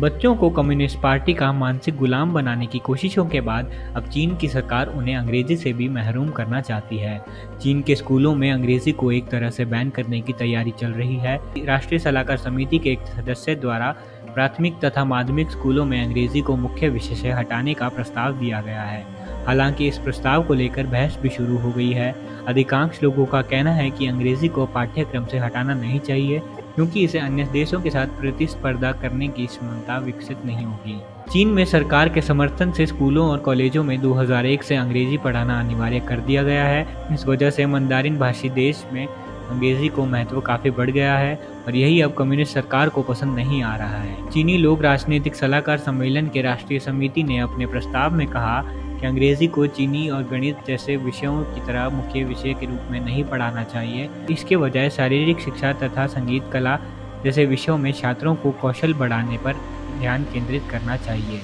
बच्चों को communist party का मानसिक गुलाम बनाने की कोशिशों के बाद अब चीन की सरकार उन्हें अंग्रेजी से भी महरूम करना चाहती है। चीन के स्कूलों में अंग्रेजी को एक तरह से बैन करने की तैयारी चल रही है। राष्ट्रीय सलाहकार समिति के एक सदस्य द्वारा प्राथमिक तथा माध्यमिक स्कूलों में अंग्रेजी को मुख्य विषय से हटाने का प्रस्ताव दिया गया है। हालांकि इस प्रस्ताव को लेकर बहस भी शुरू हो गई है। अधिकांश लोगों का कहना है कि अंग्रेजी को पाठ्यक्रम से हटाना नहीं चाहिए, क्योंकि इसे अन्य देशों के साथ प्रतिस्पर्धा करने की क्षमता विकसित नहीं होगी। चीन में सरकार के समर्थन से स्कूलों और कॉलेजों में 2001 से अंग्रेजी पढ़ाना अनिवार्य कर दिया गया है। इस वजह से मंदारिन भाषी देश में अंग्रेजी को महत्व काफ़ी बढ़ गया है और यही अब कम्युनिस्ट सरकार को पसंद नहीं आ रहा है। चीनी लोक राजनीतिक सलाहकार सम्मेलन के राष्ट्रीय समिति ने अपने प्रस्ताव में कहा कि अंग्रेजी को चीनी और गणित जैसे विषयों की तरह मुख्य विषय के रूप में नहीं पढ़ाना चाहिए। इसके बजाय शारीरिक शिक्षा तथा संगीत कला जैसे विषयों में छात्रों को कौशल बढ़ाने पर ध्यान केंद्रित करना चाहिए।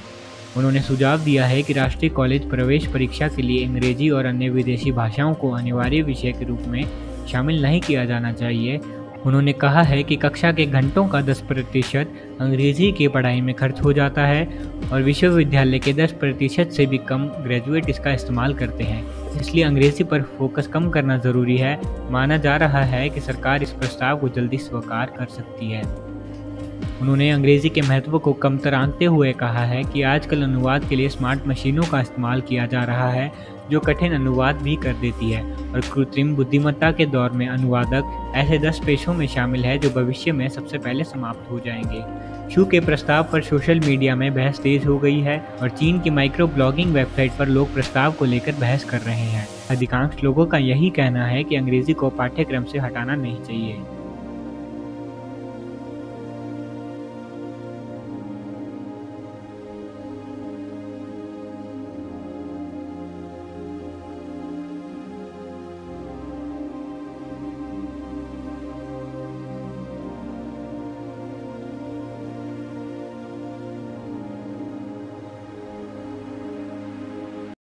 उन्होंने सुझाव दिया है कि राष्ट्रीय कॉलेज प्रवेश परीक्षा के लिए अंग्रेजी और अन्य विदेशी भाषाओं को अनिवार्य विषय के रूप में शामिल नहीं किया जाना चाहिए। उन्होंने कहा है कि कक्षा के घंटों का 10% अंग्रेजी की पढ़ाई में खर्च हो जाता है और विश्वविद्यालय के 10% से भी कम ग्रेजुएट इसका इस्तेमाल करते हैं, इसलिए अंग्रेजी पर फोकस कम करना ज़रूरी है। माना जा रहा है कि सरकार इस प्रस्ताव को जल्दी स्वीकार कर सकती है। उन्होंने अंग्रेजी के महत्व को कमतर आंकते हुए कहा है कि आजकल अनुवाद के लिए स्मार्ट मशीनों का इस्तेमाल किया जा रहा है, जो कठिन अनुवाद भी कर देती है और कृत्रिम बुद्धिमत्ता के दौर में अनुवादक ऐसे 10 पेशों में शामिल है जो भविष्य में सबसे पहले समाप्त हो जाएंगे। शू के प्रस्ताव पर सोशल मीडिया में बहस तेज हो गई है और चीन की माइक्रो ब्लॉगिंग वेबसाइट पर लोग प्रस्ताव को लेकर बहस कर रहे हैं। अधिकांश लोगों का यही कहना है कि अंग्रेजी को पाठ्यक्रम से हटाना नहीं चाहिए।